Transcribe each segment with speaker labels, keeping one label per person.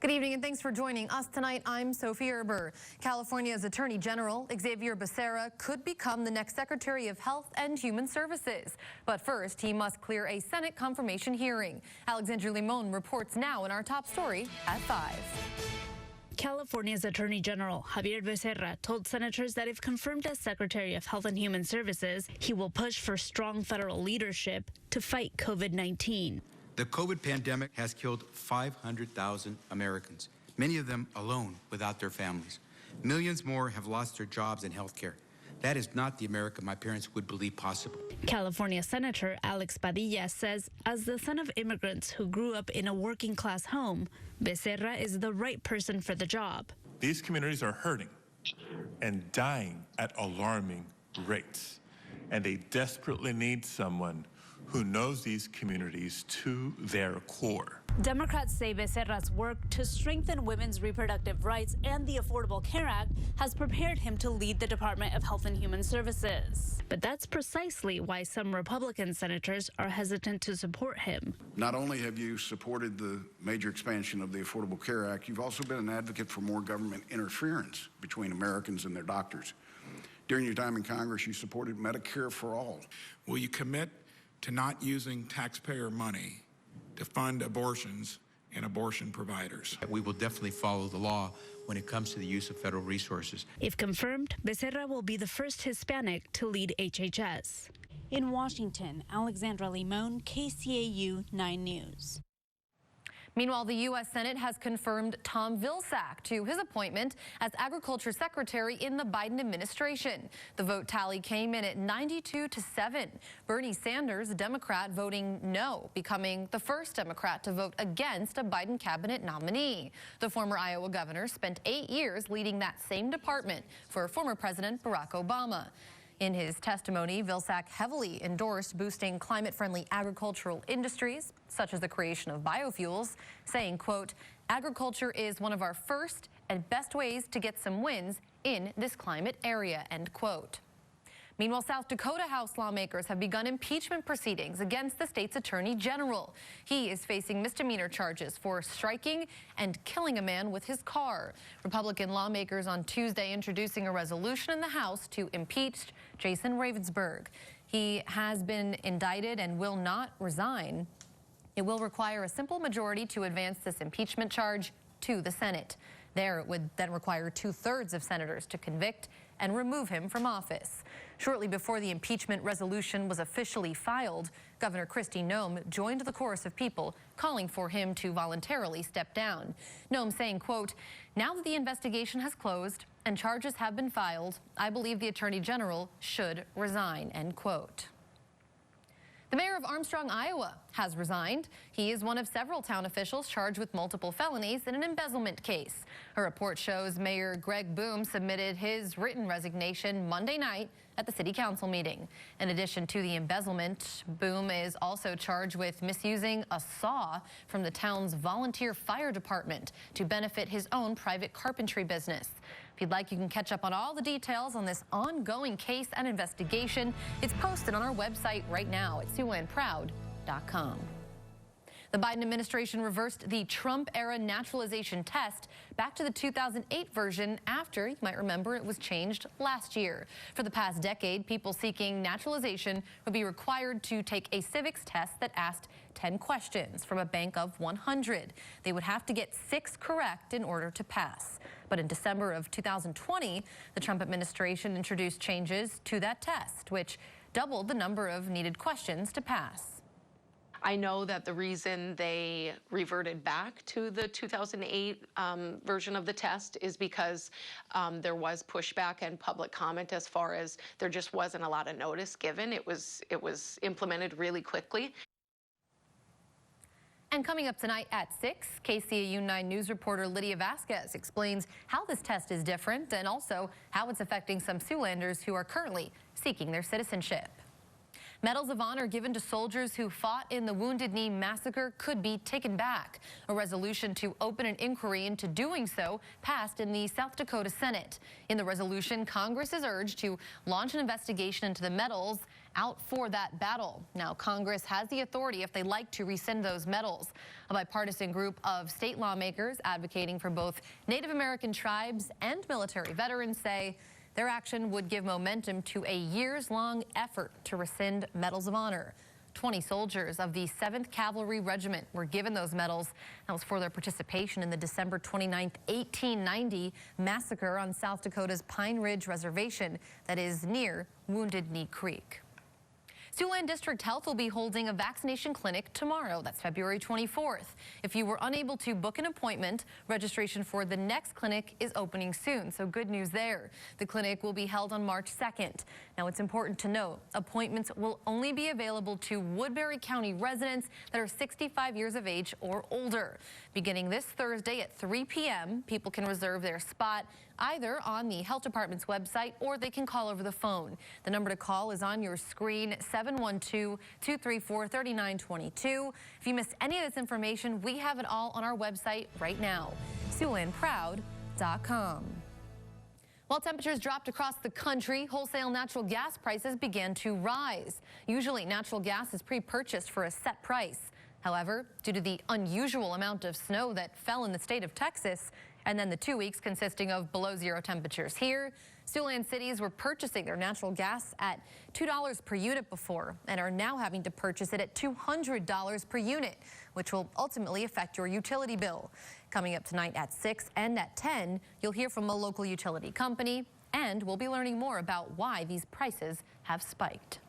Speaker 1: Good evening and thanks for joining us tonight. I'm Sophie Erber. California's Attorney General Xavier Becerra could become the next Secretary of Health and Human Services. But first, he must clear a Senate confirmation hearing. Alexandra Limon reports now in our top story at 5.
Speaker 2: California's Attorney General Xavier Becerra told senators that if confirmed as Secretary of Health and Human Services, he will push for strong federal leadership to fight COVID-19.
Speaker 3: The COVID pandemic has killed 500,000 Americans, many of them alone without their families. Millions more have lost their jobs in healthcare. That is not the America my parents would believe possible.
Speaker 2: California Senator Alex Padilla says, as the son of immigrants who grew up in a working-class home, Becerra is the right person for the job.
Speaker 4: These communities are hurting and dying at alarming rates, and they desperately need someone who knows these communities to their core.
Speaker 2: Democrats say Becerra's work to strengthen women's reproductive rights and the Affordable Care Act has prepared him to lead the Department of Health and Human Services. But that's precisely why some Republican senators are hesitant to support him.
Speaker 5: Not only have you supported the major expansion of the Affordable Care Act, you've also been an advocate for more government interference between Americans and their doctors. During your time in Congress, you supported Medicare for all.
Speaker 6: Will you commit to not using taxpayer money to fund abortions and abortion providers?
Speaker 3: We will definitely follow the law when it comes to the use of federal resources.
Speaker 2: If confirmed, Becerra will be the first Hispanic to lead HHS. In Washington, Alexandra Limon, KCAU 9 News.
Speaker 1: Meanwhile, the U.S. Senate has confirmed Tom Vilsack to his appointment as Agriculture Secretary in the Biden administration. The vote tally came in at 92-7. Bernie Sanders, a Democrat, voting no, becoming the first Democrat to vote against a Biden cabinet nominee. The former Iowa governor spent 8 years leading that same department for former President Barack Obama. In his testimony, Vilsack heavily endorsed boosting climate-friendly agricultural industries, such as the creation of biofuels, saying, quote, agriculture is one of our first and best ways to get some wins in this climate area, end quote. Meanwhile, South Dakota House lawmakers have begun impeachment proceedings against the state's attorney general. He is facing misdemeanor charges for striking and killing a man with his car. Republican lawmakers on Tuesday introducing a resolution in the House to impeach Jason Ravensburg. He has been indicted and will not resign. It will require a simple majority to advance this impeachment charge to the Senate. There, it would then require 2/3 of senators to convict and remove him from office. Shortly before the impeachment resolution was officially filed, Governor Kristi Noem joined the chorus of people calling for him to voluntarily step down. Noem saying, quote, now that the investigation has closed and charges have been filed, I believe the Attorney General should resign, end quote. The mayor of Armstrong, Iowa, has resigned. He is one of several town officials charged with multiple felonies in an embezzlement case. A report shows Mayor Greg Boom submitted his written resignation Monday night at the city council meeting. In addition to the embezzlement, Boom is also charged with misusing a saw from the town's volunteer fire department to benefit his own private carpentry business. If you'd like, you can catch up on all the details on this ongoing case and investigation. It's posted on our website right now at SiouxandProud.com. The Biden administration reversed the Trump-era naturalization test back to the 2008 version after, you might remember, it was changed last year. For the past decade, people seeking naturalization would be required to take a civics test that asked 10 questions from a bank of 100. They would have to get 6 correct in order to pass. But in December of 2020, the Trump administration introduced changes to that test, which doubled the number of needed questions to pass.
Speaker 7: I know that the reason they reverted back to the 2008 version of the test is because there was pushback and public comment as far as there just wasn't a lot of notice given. It was implemented really quickly.
Speaker 1: And coming up tonight at 6, KCAU 9 News reporter Lydia Vasquez explains how this test is different and also how it's affecting some Siouxlanders who are currently seeking their citizenship. Medals of honor given to soldiers who fought in the Wounded Knee massacre could be taken back. A resolution to open an inquiry into doing so passed in the South Dakota Senate. In the resolution, Congress is urged to launch an investigation into the medals out for that battle. Now, Congress has the authority if they like to rescind those medals. A bipartisan group of state lawmakers advocating for both Native American tribes and military veterans say their action would give momentum to a years-long effort to rescind medals of honor. 20 soldiers of the 7th Cavalry Regiment were given those medals. That was for their participation in the December 29, 1890 massacre on South Dakota's Pine Ridge Reservation that is near Wounded Knee Creek. Siouxland District Health will be holding a vaccination clinic tomorrow. That's February 24th. If you were unable to book an appointment, registration for the next clinic is opening soon, so good news there. The clinic will be held on March 2nd. Now, it's important to note, appointments will only be available to Woodbury County residents that are 65 years of age or older. Beginning this Thursday at 3 p.m., people can reserve their spot either on the health department's website or they can call over the phone. The number to call is on your screen, 712-234-3922. If you missed any of this information, we have it all on our website right now, SiouxlandProud.com. While temperatures dropped across the country, wholesale natural gas prices began to rise. Usually, natural gas is pre-purchased for a set price. However, due to the unusual amount of snow that fell in the state of Texas, and then the 2 weeks consisting of below zero temperatures here, Siouxland cities were purchasing their natural gas at $2 per unit before and are now having to purchase it at $200 per unit, which will ultimately affect your utility bill. Coming up tonight at 6 and at 10, you'll hear from a local utility company, and we'll be learning more about why these prices have spiked.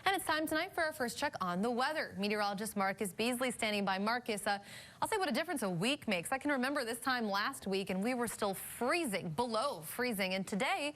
Speaker 1: And it's time tonight for our first check on the weather. Meteorologist Marcus Beasley standing by. Marcus, I'll say what a difference a week makes. I can remember this time last week and we were still freezing, below freezing. And today,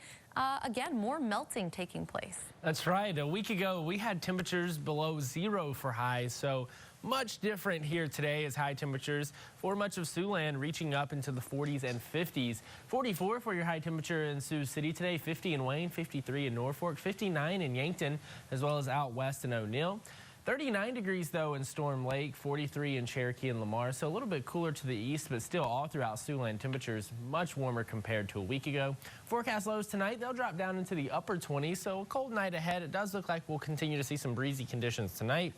Speaker 1: again, more melting taking place.
Speaker 8: That's right. A week ago, we had temperatures below zero for highs. So much different here today as high temperatures for much of Siouxland reaching up into the 40s and 50s. 44 for your high temperature in Sioux City today, 50 in Wayne, 53 in Norfolk, 59 in Yankton, as well as out west in O'Neill. 39 degrees, though, in Storm Lake, 43 in Cherokee and Lamar, so a little bit cooler to the east, but still all throughout Siouxland temperatures much warmer compared to a week ago. Forecast lows tonight, they'll drop down into the upper 20s, so a cold night ahead. It does look like we'll continue to see some breezy conditions tonight.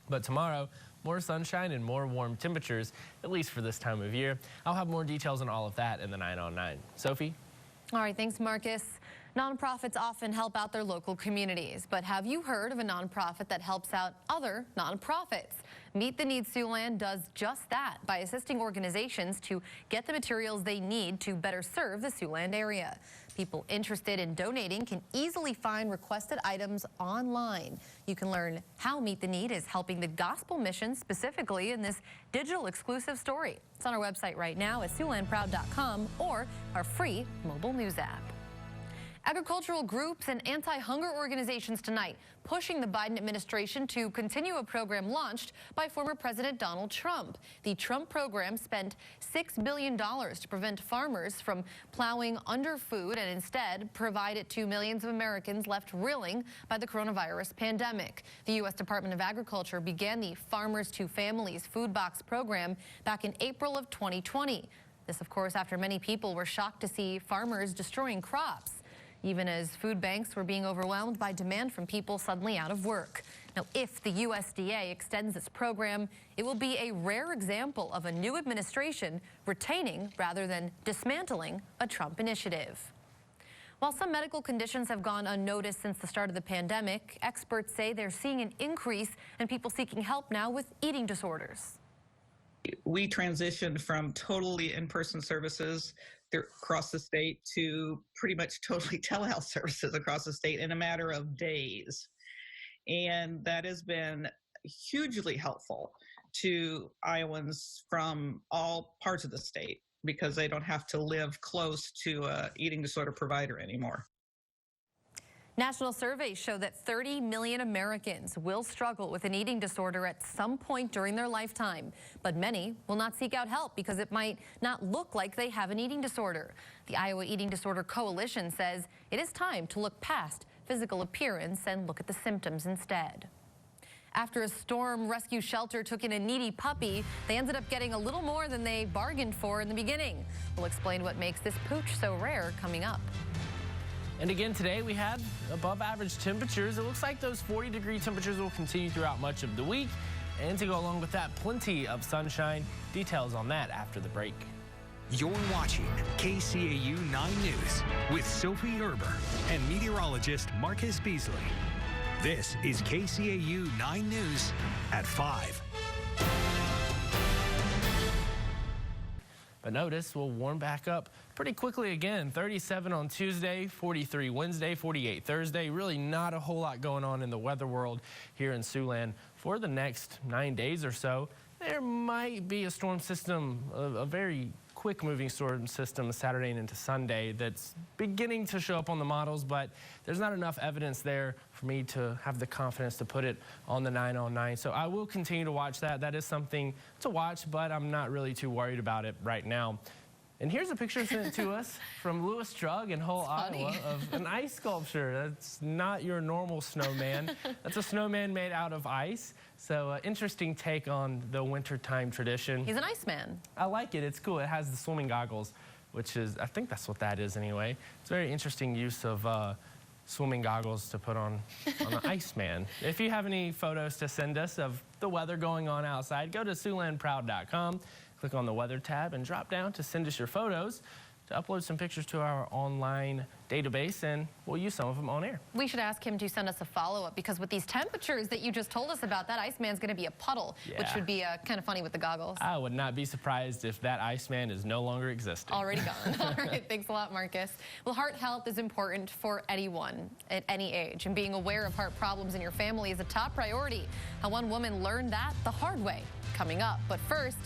Speaker 8: But tomorrow, more sunshine and more warm temperatures, at least for this time of year. I'll have more details on all of that in the 9 on 9. Sophie?
Speaker 1: All right, thanks, Marcus. Nonprofits often help out their local communities, but have you heard of a nonprofit that helps out other nonprofits? Meet the Needs Siouxland does just that by assisting organizations to get the materials they need to better serve the Siouxland area. People interested in donating can easily find requested items online. You can learn how Meet the Need is helping the gospel mission specifically in this digital exclusive story. It's on our website right now at SiouxlandProud.com or our free mobile news app. Agricultural groups and anti-hunger organizations tonight pushing the Biden administration to continue a program launched by former President Donald Trump. The Trump program spent $6 billion to prevent farmers from plowing under food and instead provide it to millions of Americans left reeling by the coronavirus pandemic. The U.S. Department of Agriculture began the Farmers to Families Food Box program back in April of 2020. This, of course, after many people were shocked to see farmers destroying crops, even as food banks were being overwhelmed by demand from people suddenly out of work. Now, if the USDA extends this program, it will be a rare example of a new administration retaining rather than dismantling a Trump initiative. While some medical conditions have gone unnoticed since the start of the pandemic, experts say they're seeing an increase in people seeking help now with eating disorders.
Speaker 9: We transitioned from totally in-person services across the state to pretty much totally telehealth services across the state in a matter of days. And that has been hugely helpful to Iowans from all parts of the state because they don't have to live close to an eating disorder provider anymore.
Speaker 1: National surveys show that 30 million Americans will struggle with an eating disorder at some point during their lifetime, but many will not seek out help because it might not look like they have an eating disorder. The Iowa Eating Disorder Coalition says it is time to look past physical appearance and look at the symptoms instead. After a storm rescue shelter took in a needy puppy, they ended up getting a little more than they bargained for in the beginning. We'll explain what makes this pooch so rare coming up.
Speaker 8: And again today we had above average temperatures. It looks like those 40-degree temperatures will continue throughout much of the week. And to go along with that, plenty of sunshine. Details on that after the break.
Speaker 10: You're watching KCAU 9 News with Sophie Erber and meteorologist Marcus Beasley. This is KCAU 9 News at 5.
Speaker 8: But notice we'll warm back up pretty quickly again. 37 on Tuesday, 43 Wednesday, 48 Thursday. Really not a whole lot going on in the weather world here in Siouxland for the next 9 days or so. There might be a storm system, a very quick moving storm system Saturday and into Sunday that's beginning to show up on the models, but there's not enough evidence there for me to have the confidence to put it on the 9 on 9. So I will continue to watch that. That is something to watch, but I'm not really too worried about it right now. And here's a picture sent to us from Lewis Drug in Hull, Iowa, of an ice sculpture. That's not your normal snowman. That's a snowman made out of ice. So interesting take on the wintertime tradition.
Speaker 1: He's an Iceman.
Speaker 8: I like it. It's cool. It has the swimming goggles, which is, I think that's what that is anyway. It's a very interesting use of swimming goggles to put on an Iceman. If you have any photos to send us of the weather going on outside, go to SiouxlandProud.com. Click on the weather tab and drop down to send us your photos to upload some pictures to our online database, and we'll use some of them on air.
Speaker 1: We should ask him to send us a follow-up, because with these temperatures that you just told us about, that Iceman's going to be a puddle, which would be kind of funny with the goggles.
Speaker 8: I would not be surprised if that Iceman is no longer existing.
Speaker 1: Already gone. All right, thanks a lot, Marcus. Well, heart health is important for anyone at any age, and being aware of heart problems in your family is a top priority. How one woman learned that the hard way, coming up. But first,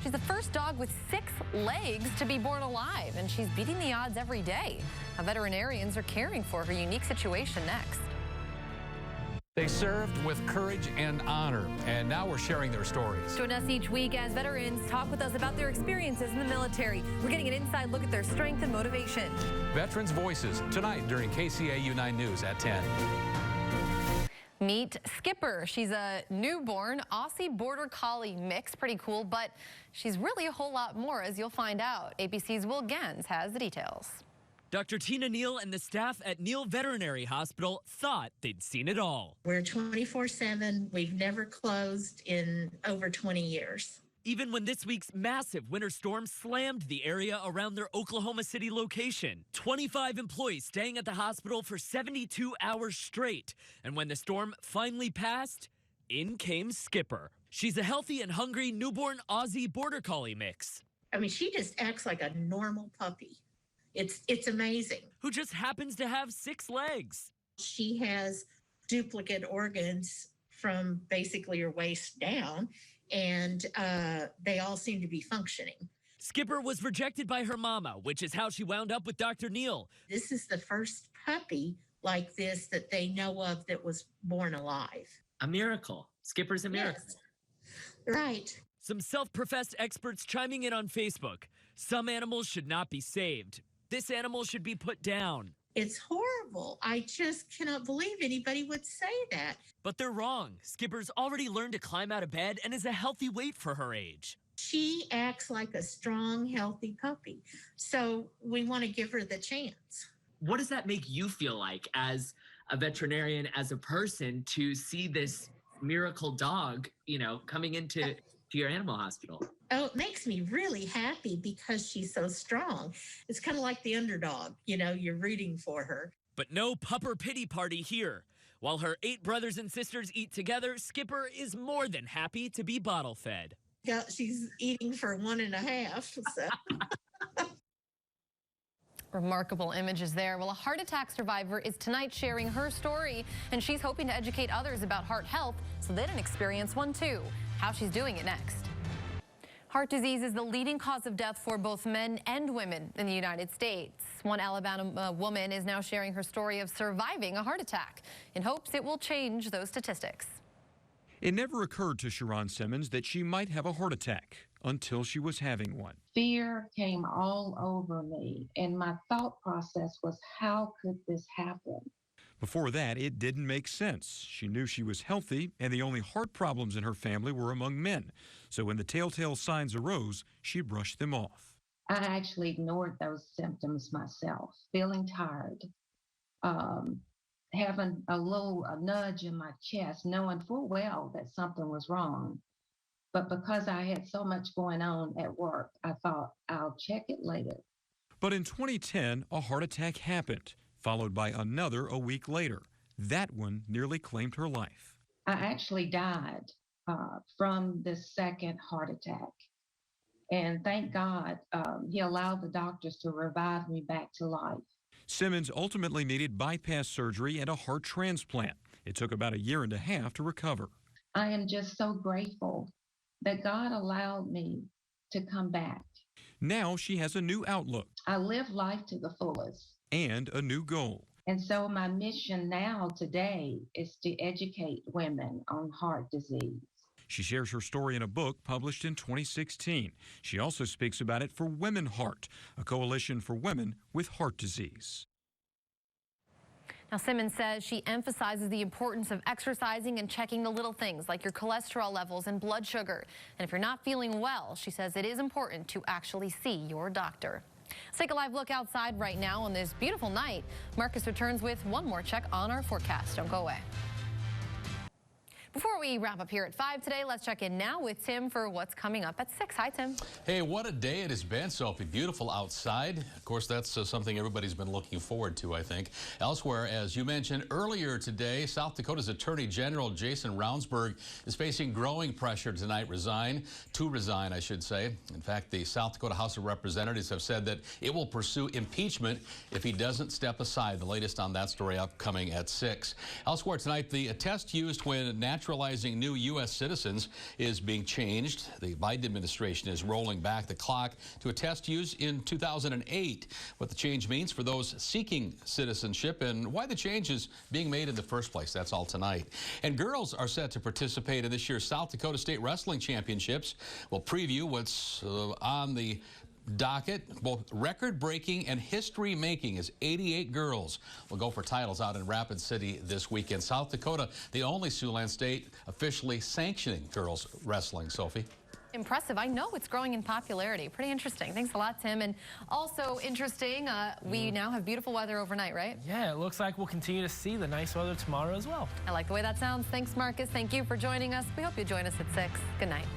Speaker 1: she's the first dog with 6 legs to be born alive, and she's beating the odds every day. How veterinarians are caring for her unique situation next.
Speaker 11: They served with courage and honor, and now we're sharing their stories.
Speaker 1: Join us each week as veterans talk with us about their experiences in the military. We're getting an inside look at their strength and motivation.
Speaker 11: Veterans Voices, tonight during KCAU 9 News at 10.
Speaker 1: Meet Skipper. She's a newborn Aussie Border Collie mix. Pretty cool, but she's really a whole lot more, as you'll find out. ABC's Will Gens has the details.
Speaker 12: Dr. Tina Neal and the staff at Neal Veterinary Hospital thought they'd seen it all.
Speaker 13: We're 24/7. We've never closed in over 20 years.
Speaker 12: Even when this week's massive winter storm slammed the area around their Oklahoma City location. 25 employees staying at the hospital for 72 hours straight. And when the storm finally passed, in came Skipper. She's a healthy and hungry newborn Aussie Border Collie mix.
Speaker 13: I mean, she just acts like a normal puppy. It's amazing.
Speaker 12: Who just happens to have 6 legs.
Speaker 13: She has duplicate organs from basically her waist down, and they all seem to be functioning.
Speaker 12: Skipper was rejected by her mama, which is how she wound up with Dr. Neal.
Speaker 13: This is the first puppy like this that they know of that was born alive.
Speaker 14: A miracle. Skipper's a miracle.
Speaker 13: Yes. Right.
Speaker 12: Some self-professed experts chiming in on Facebook. Some animals should not be saved. This animal should be put down.
Speaker 13: It's horrible. I just cannot believe anybody would say that.
Speaker 12: But they're wrong. Skipper's already learned to climb out of bed and is a healthy weight for her age.
Speaker 13: She acts like a strong, healthy puppy. So we want to give her the chance.
Speaker 14: What does that make you feel like as a veterinarian, as a person, to see this miracle dog, coming into your animal hospital?
Speaker 13: Oh, it makes me really happy because she's so strong. It's kind of like the underdog, you're rooting for her.
Speaker 12: But no pupper pity party here. While her 8 brothers and sisters eat together, Skipper is more than happy to be bottle fed.
Speaker 13: Yeah, she's eating for 1.5. So.
Speaker 1: Remarkable images there. Well, a heart attack survivor is tonight sharing her story, and she's hoping to educate others about heart health so they don't experience one too. How she's doing it next. Heart disease is the leading cause of death for both men and women in the United States. One Alabama woman is now sharing her story of surviving a heart attack in hopes it will change those statistics.
Speaker 15: It never occurred to Sharon Simmons that she might have a heart attack until she was having one.
Speaker 16: Fear came all over me, and my thought process was, how could this happen?
Speaker 15: Before that, it didn't make sense. She knew she was healthy, and the only heart problems in her family were among men. So when the telltale signs arose, she brushed them off.
Speaker 16: I actually ignored those symptoms myself, feeling tired, having a nudge in my chest, knowing full well that something was wrong. But because I had so much going on at work, I thought I'll check it later.
Speaker 15: But in 2010, a heart attack happened, followed by another a week later. That one nearly claimed her life.
Speaker 16: I actually died from the second heart attack. And thank God he allowed the doctors to revive me back to life.
Speaker 15: Simmons ultimately needed bypass surgery and a heart transplant. It took about 1.5 years to recover.
Speaker 16: I am just so grateful that God allowed me to come back.
Speaker 15: Now she has a new outlook.
Speaker 16: I live life to the fullest.
Speaker 15: And a new goal.
Speaker 16: And so my mission now today is to educate women on heart disease.
Speaker 15: She shares her story in a book published in 2016. She also speaks about it for Women Heart, a coalition for women with heart disease.
Speaker 1: Now, Simmons says she emphasizes the importance of exercising and checking the little things like your cholesterol levels and blood sugar. And if you're not feeling well, she says it is important to actually see your doctor. Let's take a live look outside right now on this beautiful night. Marcus returns with one more check on our forecast. Don't go away. Before we wrap up here at 5 today, let's check in now with Tim for what's coming up at 6. Hi, Tim.
Speaker 11: Hey, what a day it has been, Sophie. Beautiful outside. Of course, that's something everybody's been looking forward to, I think. Elsewhere, as you mentioned earlier today, South Dakota's Attorney General Jason Ravnsborg is facing growing pressure tonight to resign, I should say. In fact, the South Dakota House of Representatives have said that it will pursue impeachment if he doesn't step aside. The latest on that story upcoming at 6. Elsewhere tonight, the test used when naturalizing new U.S. citizens is being changed. The Biden administration is rolling back the clock to a test used in 2008. What the change means for those seeking citizenship and why the change is being made in the first place. That's all tonight. And girls are set to participate in this year's South Dakota State Wrestling Championships. We'll preview what's on the docket. Both record-breaking and history-making as 88 girls will go for titles out in Rapid City this weekend. South Dakota, the only Siouxland state officially sanctioning girls wrestling. Sophie?
Speaker 1: Impressive. I know it's growing in popularity. Pretty interesting. Thanks a lot, Tim. And also interesting, we now have beautiful weather overnight, right?
Speaker 8: Yeah, it looks like we'll continue to see the nice weather tomorrow as well.
Speaker 1: I like the way that sounds. Thanks, Marcus. Thank you for joining us. We hope you join us at 6. Good night.